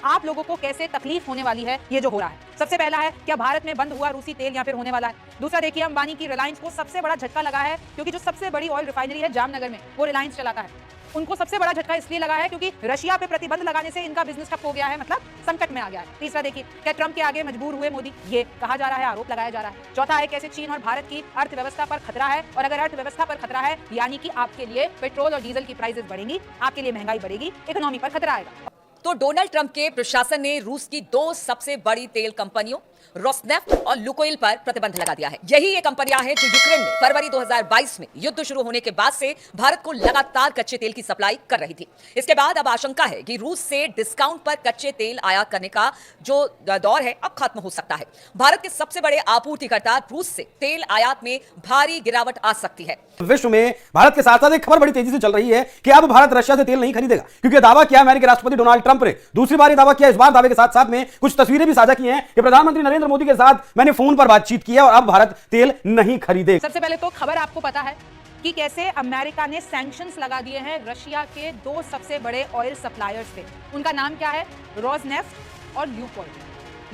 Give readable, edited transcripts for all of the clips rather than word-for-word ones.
आप लोगों को कैसे तकलीफ होने वाली है ये जो हो रहा है। सबसे पहला है, क्या भारत में बंद हुआ रूसी तेल या फिर होने वाला है। दूसरा देखिए, अंबानी की रिलायंस को सबसे बड़ा झटका लगा है क्योंकि जो सबसे बड़ी ऑयल रिफाइनरी है जामनगर में वो रिलायंस चलाता है। उनको सबसे बड़ा झटका इसलिए लगा है क्योंकि रशिया पे प्रतिबंध लगाने से इनका बिजनेस ठप हो गया है, मतलब संकट में आ गया है। तीसरा देखिए, क्या ट्रंप के आगे मजबूर हुए मोदी, ये कहा जा रहा है, आरोप लगाया जा रहा है। चौथा है, कैसे चीन और भारत की अर्थव्यवस्था पर खतरा है, और अगर अर्थव्यवस्था पर खतरा है यानी कि आपके लिए पेट्रोल और डीजल की प्राइसेस बढ़ेंगी, आपके लिए महंगाई बढ़ेगी, इकोनॉमी पर खतरा आएगा। तो डोनाल्ड ट्रंप के प्रशासन ने रूस की 2 सबसे बड़ी तेल कंपनियों रोसनेफ्ट और लुकोइल पर प्रतिबंध लगा दिया है। यही ये कंपनियां हैं जो यूक्रेन में फरवरी 2022 में युद्ध शुरू होने के बाद से भारत को लगातार कच्चे तेल की सप्लाई कर रही थी। इसके बाद अब आशंका है कि रूस से डिस्काउंट पर कच्चे तेल आयात करने का जो दौर है अब खत्म हो सकता है। भारत के सबसे बड़े आपूर्तिकर्ता रूस से तेल आयात में भारी गिरावट आ सकती है। विश्व में भारत के साथ साथ एक खबर बड़ी तेजी से चल रही है कि अब भारत रशिया से तेल नहीं खरीदेगा, क्योंकि दावा किया अमेरिकी राष्ट्रपति डोनाल्ड ट्रंप ने। दूसरी बार ये दावा किया। इस बार दावे के साथ साथ में कुछ तस्वीरें भी साझा की हैं कि प्रधानमंत्री नरेंद्र मोदी के साथ मैंने फोन पर बातचीत की है और अब भारत तेल नहीं खरीदेगा। सबसे पहले तो खबर आपको पता है कि कैसे अमेरिका ने सैंक्शंस लगा दिए हैं रशिया के 2 सबसे बड़े ऑयल सप्लायर्स पे। उनका नाम क्या है? रोसनेफ्ट और ल्यूकोइल।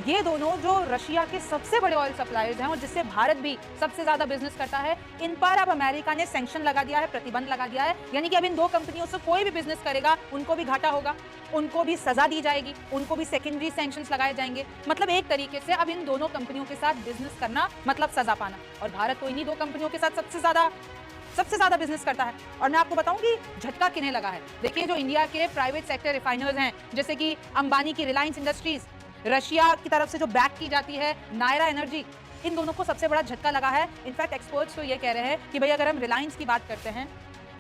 ये दोनों जो रशिया के सबसे बड़े ऑयल सप्लायर्स हैं और जिससे भारत भी सबसे ज्यादा बिजनेस करता है, इन पर अब अमेरिका ने सैंक्शन लगा दिया है, प्रतिबंध लगा दिया है। यानी कि अब इन 2 कंपनियों से कोई भी बिजनेस करेगा उनको भी घाटा होगा, उनको भी सजा दी जाएगी, उनको भी सेकेंडरी सैंक्शंस लगाए जाएंगे। मतलब एक तरीके से अब इन दोनों कंपनियों के साथ बिजनेस करना मतलब सजा पाना। और भारत तो इन्हीं 2 कंपनियों के साथ सबसे ज्यादा बिजनेस करता है। और मैं आपको बताऊं कि झटका किन्हें लगा है। देखिए, जो इंडिया के प्राइवेट सेक्टर रिफाइनर्स हैं, जैसे कि अंबानी की रिलायंस इंडस्ट्रीज, रशिया की तरफ से जो बैक की जाती है नायरा एनर्जी, इन दोनों को सबसे बड़ा झटका लगा है। इनफैक्ट एक्सपर्ट्स तो ये कह रहे हैं कि भाई अगर हम रिलायंस की बात करते हैं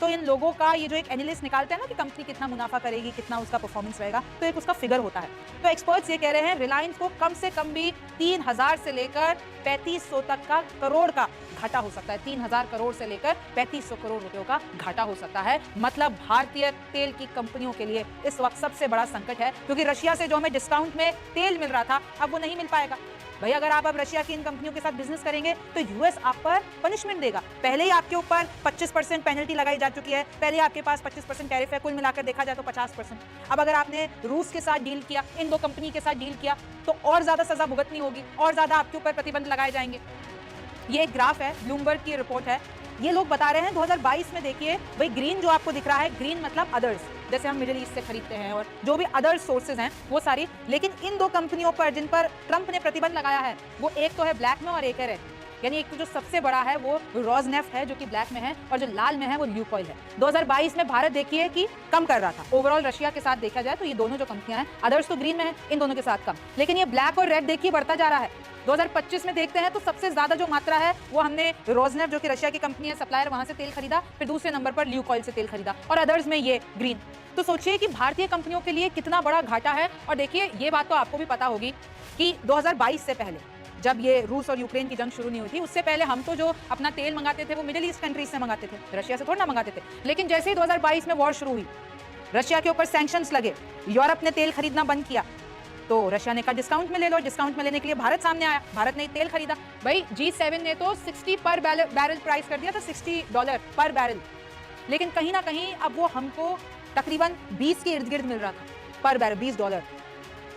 तो इन लोगों का ये जो एक एनालिस्ट निकालते हैं ना कि कंपनी कितना मुनाफा करेगी, कितना उसका परफॉर्मेंस रहेगा, तो एक उसका फिगर होता है। तो एक्सपर्ट्स ये कह रहे हैं रिलायंस को कम से कम भी 3000 से लेकर 3500 तक का करोड़ का घाटा हो सकता है। 3000 करोड़ से लेकर 3500 करोड़ रुपयों का घाटा हो सकता है। मतलब भारतीय तेल की कंपनियों के लिए इस वक्त सबसे बड़ा संकट है, क्योंकि रशिया से जो हमें डिस्काउंट में तेल मिल रहा था अब वो नहीं मिल पाएगा। भाई अगर आप अब रशिया की इन कंपनियों के साथ बिजनेस करेंगे तो यूएस आप पर पनिशमेंट देगा। पहले ही आपके ऊपर 25% पेनल्टी लगाई जा चुकी है, पहले आपके पास 25% टैरिफ है, कुल मिलाकर देखा जाए तो 50%। अब अगर आपने रूस के साथ डील किया, इन 2 कंपनी के साथ डील किया, तो और ज्यादा सजा भुगतनी होगी, और ज्यादा आपके ऊपर प्रतिबंध लगाए जाएंगे। ये एक ग्राफ है, ब्लूमबर्ग की रिपोर्ट है। ये लोग बता रहे हैं 2022 में, देखिए भाई ग्रीन जो आपको दिख रहा है, ग्रीन मतलब अदर्स, जैसे हम मिडिल ईस्ट से खरीदते हैं और जो भी अदर सोर्सेज हैं वो सारी। लेकिन इन 2 कंपनियों पर जिन पर ट्रंप ने प्रतिबंध लगाया है, वो एक तो है ब्लैक में और एक है रेड। यानी एक तो जो सबसे बड़ा है वो रोसनेफ्ट है जो कि ब्लैक में है, और जो लाल में है वो ल्यूकोइल है। 2022 में भारत देखिए कि कम कर रहा था ओवरऑल रशिया के साथ देखा जाए तो ये दोनों जो कंपनियां हैं, अदर्स तो ग्रीन में है, इन दोनों के साथ कम। लेकिन ये ब्लैक और रेड देखिए बढ़ता जा रहा है। 2025 में देखते हैं तो सबसे ज्यादा जो मात्रा है वो हमने रोसनेफ्ट जो कि रशिया की कंपनी है, सप्लायर, वहां से तेल खरीदा, फिर दूसरे नंबर पर ल्यूकोइल से तेल खरीदा, और अदर्स में ये ग्रीन। तो सोचिए कि भारतीय कंपनियों के लिए कितना बड़ा घाटा है। और देखिए ये बात तो आपको भी पता होगी कि 2022 से पहले जब ये रूस और यूक्रेन की जंग शुरू नहीं हुई थी, उससे पहले हम तो जो अपना तेल मंगाते थे वो मिडिल ईस्ट कंट्रीज से मंगाते थे, रशिया से थोड़ा ना मंगाते थे। लेकिन जैसे ही 2022 में वॉर शुरू हुई, रशिया के ऊपर सैंक्शंस लगे, यूरोप ने तेल खरीदना बंद किया, तो रशिया ने कहा डिस्काउंट में ले लो। डिस्काउंट में लेने के लिए भारत सामने आया, भारत ने तेल खरीदा। भाई G7 ने तो 60 पर बैरल प्राइस कर दिया था, $60 पर बैरल। लेकिन कहीं ना कहीं अब वो हमको तकरीबन 20 के इर्द गिर्द मिल रहा था पर बैरल, $20।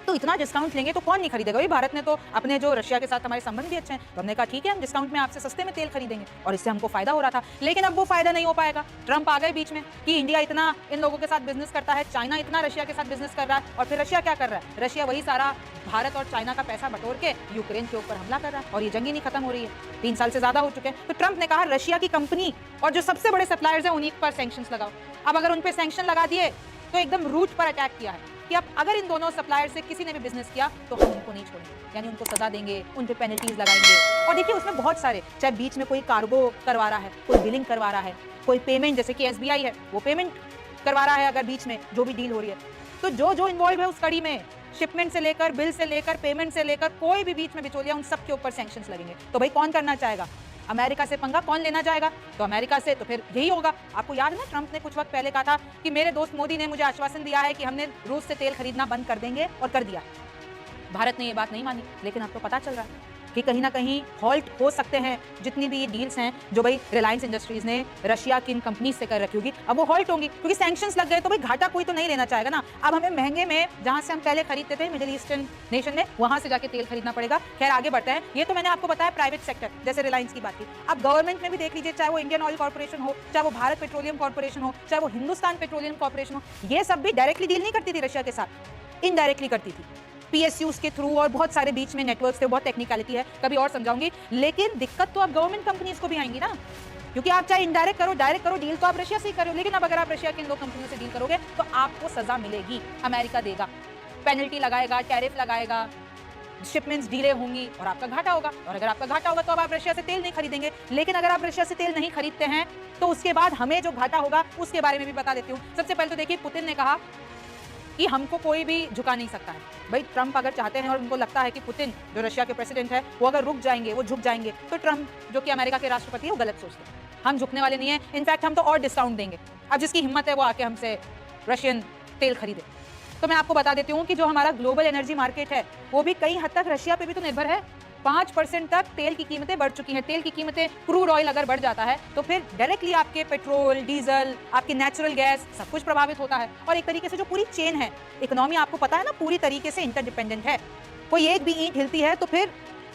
तो इतना डिस्काउंट लेंगे तो कौन नहीं खरीदेगा। भाई भारत ने तो अपने जो रशिया के साथ हमारे संबंध भी अच्छे हैं, तो हमने कहा ठीक है हम डिस्काउंट में आपसे सस्ते में तेल खरीदेंगे, और इससे हमको फायदा हो रहा था। लेकिन अब वो फायदा नहीं हो पाएगा। ट्रंप आ गए बीच में कि इंडिया इतना इन लोगों के साथ बिजनेस करता है, चाइना इतना रशिया के साथ बिजनेस कर रहा है, और फिर रशिया क्या कर रहा है? रशिया वही सारा भारत और चाइना का पैसा बटोर के यूक्रेन के ऊपर हमला कर रहा है, और ये जंग ही नहीं खत्म हो रही है। 3 साल से ज्यादा हो चुके हैं। तो ट्रंप ने कहा रशिया की कंपनी और जो सबसे बड़े सप्लायर्स हैं उन्हीं पर सैंक्शंस लगाओ। अब अगर उन पर सैंक्शन लगा दिए तो एकदम रूट पर अटैक किया है कि अब अगर इन दोनों सप्लायर से किसी ने भी बिजनेस किया तो हम उनको नहीं छोड़ेंगे, यानी उनको सजा देंगे, उन पे पेनल्टीज लगाएंगे। और देखिए उसमें बहुत सारे, चाहे बीच में कोई कार्गो करवा रहा है, कोई बिलिंग करवा रहा है, कोई पेमेंट, जैसे कि SBI है वो पेमेंट करवा रहा है, अगर बीच में जो भी डील हो रही है, तो जो इन्वॉल्व है उस कड़ी में, शिपमेंट से लेकर, बिल से लेकर, पेमेंट से लेकर, कोई भी बीच में बिचौलिया, उन सब के ऊपर सैंक्शंस लगेंगे। तो भाई कौन करना चाहेगा? अमेरिका से पंगा कौन लेना चाहेगा? तो अमेरिका से तो फिर यही होगा। आपको याद है ना, ट्रंप ने कुछ वक्त पहले कहा था कि मेरे दोस्त मोदी ने मुझे आश्वासन दिया है कि हमने रूस से तेल खरीदना बंद कर देंगे, और कर दिया। भारत ने ये बात नहीं मानी, लेकिन अब तो पता चल रहा है कि कहीं ना कहीं हॉल्ट हो सकते हैं जितनी भी ये डील्स हैं जो भाई रिलायंस इंडस्ट्रीज ने रशिया की इन कंपनीज से कर रखी होगी, अब वो हॉल्ट होंगी क्योंकि सैंक्शंस लग गए तो भाई घाटा कोई तो नहीं लेना चाहेगा ना। अब हमें महंगे में जहां से हम पहले खरीदते थे मिडिल ईस्टर्न नेशन में, वहां से जाके तेल खरीदना पड़ेगा। खैर आगे बढ़ते हैं। ये तो मैंने आपको बताया प्राइवेट सेक्टर जैसे रिलायंस की बात की। अब गवर्नमेंट में भी देख लीजिए, चाहे वो इंडियन ऑयल कॉर्पोरेशन हो, चाहे वो भारत पेट्रोलियम कॉर्पोरेशन हो, चाहे वो हिंदुस्तान पेट्रोलियम कॉर्पोरेशन हो, ये सब भी डायरेक्टली डील नहीं करती थी रशिया के साथ, इनडायरेक्टली करती थी PSUs के थ्रू, और बहुत सारे बीच में नेटवर्क्स थे, बहुत टेक्निकलिटी है, कभी और समझाऊंगी। लेकिन दिक्कत तो अब गवर्नमेंट कंपनीज को भी आएंगी ना, क्योंकि आप चाहे इनडायरेक्ट करो डायरेक्ट करो, डील तो आप रशिया से ही करो, लेकिन अब अगर आप रशिया की इन दो कंपनियों से डील करोगे तो आपको सजा मिलेगी, अमेरिका देगा, पेनल्टी लगाएगा, टैरिफ लगाएगा, शिपमेंट्स डिले होंगी और आपका घाटा होगा। और अगर आपका घाटा होगा तो अब आप रशिया से तेल नहीं खरीदेंगे। लेकिन अगर आप रशिया से तेल नहीं खरीदते हैं तो उसके बाद हमें जो घाटा होगा उसके बारे में भी बता देती हूँ। सबसे पहले तो देखिए, पुतिन ने कहा कि हमको कोई भी झुका नहीं सकता है। भाई ट्रंप अगर चाहते हैं और उनको लगता है कि पुतिन जो रशिया के प्रेसिडेंट है वो अगर रुक जाएंगे, वो झुक जाएंगे, तो ट्रंप जो कि अमेरिका के राष्ट्रपति है वो गलत सोचते हैं। हम झुकने वाले नहीं है, इनफैक्ट हम तो और डिस्काउंट देंगे। अब जिसकी हिम्मत है वो आके हमसे रशियन तेल खरीदे। तो मैं आपको बता देती हूँ कि जो हमारा ग्लोबल एनर्जी मार्केट है वो भी कई हद तक रशिया पे भी तो निर्भर है। 5% तक तेल की कीमतें बढ़ चुकी हैं। तेल की कीमतें, क्रूड ऑयल अगर बढ़ जाता है तो फिर डायरेक्टली आपके पेट्रोल, डीजल, आपकी नेचुरल गैस सब कुछ प्रभावित होता है। और एक तरीके से जो पूरी चेन है, इकोनॉमी आपको पता है ना, पूरी तरीके से इंटरडिपेंडेंट है। कोई एक भी ईंट हिलती है तो फिर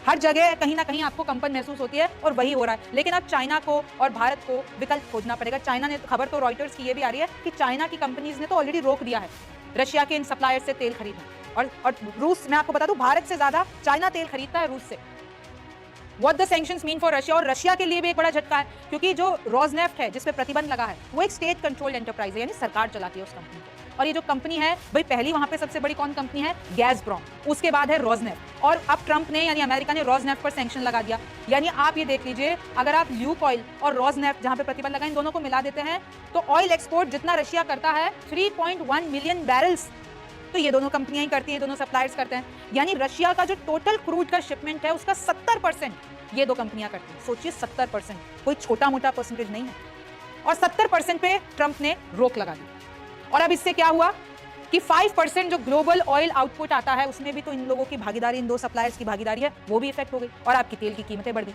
हर जगह कहीं ना कहीं आपको कंपन महसूस होती है, और वही हो रहा है। लेकिन अब चाइना को और भारत को विकल्प खोजना पड़ेगा। चाइना ने, खबर तो रॉयटर्स की ये भी आ रही है कि चाइना की कंपनीज ने तो ऑलरेडी रोक दिया है रशिया के इन सप्लायर से तेल खरीदना। और रूस, मैं आपको बता दूं, भारत से ज्यादा चाइना तेल खरीदता है रूस से। What the sanctions mean for Russia? और रशिया के लिए भी एक बड़ा झटका है, क्योंकि जो रोजनेफ्ट है जिस पे प्रतिबंध लगा है वो एक स्टेट कंट्रोल्ड एंटरप्राइज है, यानी सरकार चलाती है उस कंपनी को। और ये जो कंपनी है भाई, पहली वहां पे सबसे बड़ी कौन कंपनी है? गैसप्रोम, उसके बाद है रोजनेफ्ट। और अब ट्रंप ने यानी अमेरिका ने रोजनेफ्ट पर सैंक्शन लगा दिया। यानी आप ये देख लीजिए, अगर आप ल्यूकॉयल और रोजनेफ्ट जहां पे प्रतिबंध लगा, इन दोनों को मिला देते हैं तो ऑयल एक्सपोर्ट जितना रशिया करता है 3.1 मिलियन बैरल्स, तो ये दोनों कंपनियां ही करती हैं, दोनों सप्लायर्स करते हैं। यानी रशिया का जो टोटल क्रूड का शिपमेंट है उसका 70% ये दो कंपनियां करती हैं। सोचिए 70%, कोई छोटा मोटा परसेंटेज नहीं है। और 70% पे ट्रंप ने रोक लगा दी। और अब इससे क्या हुआ कि 5% जो ग्लोबल ऑयल आउटपुट आता है उसमें भी तो इन लोगों की भागीदारी, इन दो सप्लायर्स की भागीदारी है, वो भी इफेक्ट हो गई और आपकी तेल की कीमतें बढ़ गई।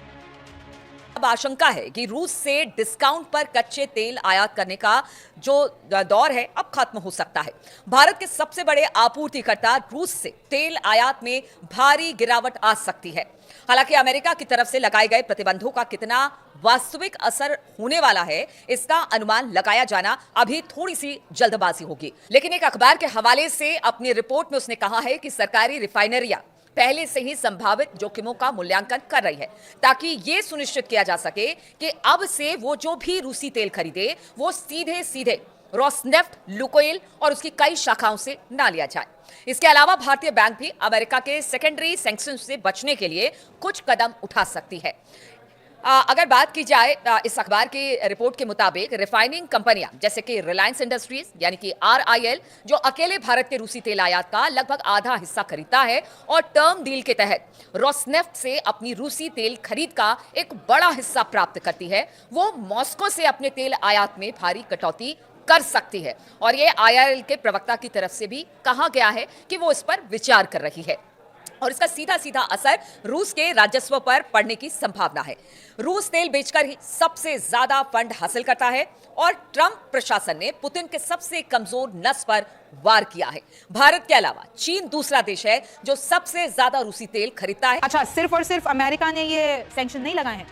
अब आशंका है कि रूस से डिस्काउंट पर कच्चे तेल आयात करने का जो दौर है अब खत्म हो सकता है। भारत के सबसे बड़े आपूर्तिकर्ता रूस से तेल आयात में भारी गिरावट आ सकती है। हालांकि अमेरिका की तरफ से लगाए गए प्रतिबंधों का कितना वास्तविक असर होने वाला है, इसका अनुमान लगाया जाना अभी थोड़ी सी जल्दबाजी होगी। लेकिन एक अखबार के हवाले से अपनी रिपोर्ट में उसने कहा है कि सरकारी रिफाइनरियां पहले से ही संभावित जोखिमों का मूल्यांकन कर रही है, ताकि यह सुनिश्चित किया जा सके कि अब से वो जो भी रूसी तेल खरीदे वो सीधे सीधे रोसनेफ्ट, लुकोइल और उसकी कई शाखाओं से ना लिया जाए। इसके अलावा भारतीय बैंक भी अमेरिका के सेकेंडरी सैंक्शन से बचने के लिए कुछ कदम उठा सकती है। अगर बात की जाए इस अखबार की रिपोर्ट के मुताबिक रिफाइनिंग कंपनियां जैसे कि रिलायंस इंडस्ट्रीज यानी कि RIL, जो अकेले भारत के रूसी तेल आयात का लगभग आधा हिस्सा खरीदता है और टर्म डील के तहत रोसनेफ्ट से अपनी रूसी तेल खरीद का एक बड़ा हिस्सा प्राप्त करती है, वो मॉस्को से अपने तेल आयात में भारी कटौती कर सकती है। और ये IRL के प्रवक्ता की तरफ से भी कहा गया है कि वो इस पर विचार कर रही है और इसका सीधा सीधा असर रूस के राजस्व पर पड़ने की संभावना है। रूस तेल बेचकर ही सबसे ज्यादा फंड हासिल करता है और ट्रंप प्रशासन ने पुतिन के सबसे कमजोर नस पर वार किया है। भारत के अलावा चीन दूसरा देश है जो सबसे ज्यादा रूसी तेल खरीदता है। अच्छा, सिर्फ और सिर्फ अमेरिका ने ये सैंक्शन नहीं लगाए हैं,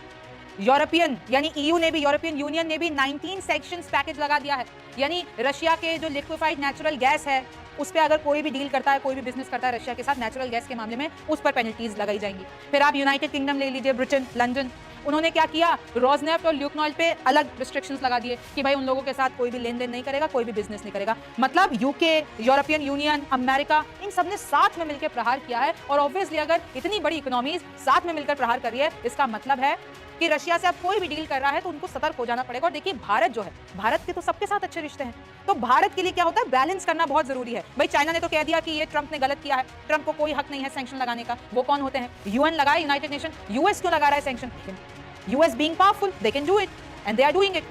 यूरोपियन यानी EU ने भी, यूरोपियन यूनियन ने भी 19 सैंक्शंस पैकेज लगा दिया है। यानी रशिया के जो लिक्विफाइड नेचुरल गैस है उस पे अगर कोई भी डील करता है, कोई भी बिजनेस करता है रशिया के साथ नेचुरल गैस के मामले में, उस पर पेनल्टीज लगाई जाएंगी। फिर आप यूनाइटेड किंगडम ले लीजिए, ब्रिटेन, लंदन, उन्होंने क्या किया, रोजनेफ्ट और ल्यूकनॉयल पे अलग रिस्ट्रिक्शंस लगा दिए कि भाई उन लोगों के साथ कोई भी लेन देन नहीं करेगा, कोई भी बिजनेस नहीं करेगा। मतलब यूके, यूरोपियन यूनियन, अमेरिका, इन सब ने साथ में मिलकर प्रहार किया है। और ऑब्वियसली अगर इतनी बड़ी इकोनॉमीज साथ में मिलकर प्रहार कर रही है, इसका मतलब है कि रशिया से अब कोई भी डील कर रहा है तो उनको सतर्क हो जाना पड़ेगा। और देखिए, भारत जो है, भारत के तो सबके साथ अच्छे रिश्ते हैं, तो भारत के लिए क्या होता है, बैलेंस करना बहुत जरूरी है। भाई चाइना ने तो कह दिया कि ये ट्रंप ने गलत किया है, ट्रंप को कोई हक नहीं है सैंक्शन लगाने का। वो कौन होते हैं? UN लगाए, यूनाइटेड नेशन। US क्यों लगा रहा है sanction? US being powerful, they can do it and they are doing it।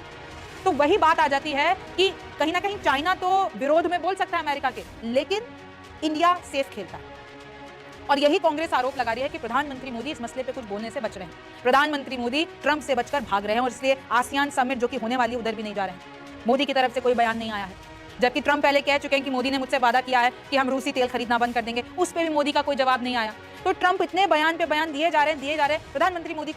तो वही बात आ जाती है कि कहीं ना कहीं चाइना तो विरोध में बोल सकता है अमेरिका के, लेकिन इंडिया सेफ खेलता है। और यही कांग्रेस आरोप लगा रही है कि प्रधानमंत्री मोदी इस मसले पे कुछ बोलने से बच रहे हैं। प्रधानमंत्री मोदी ट्रंप से बचकर भाग रहे हैं और इसलिए आसियान समिट जो कि होने वाली है उधर भी नहीं जा रहे हैं। मोदी की तरफ से कोई बयान नहीं आया है, जबकि ट्रंप पहले कह चुके हैं कि मोदी ने मुझसे वादा किया है कि हम रूसी तेल खरीदना बंद कर देंगे, उस पर भी मोदी का कोई जवाब नहीं आया। तो ट्रंप इतने बयान पे बयान दिए जा रहे हैं, प्रधानमंत्री मोदी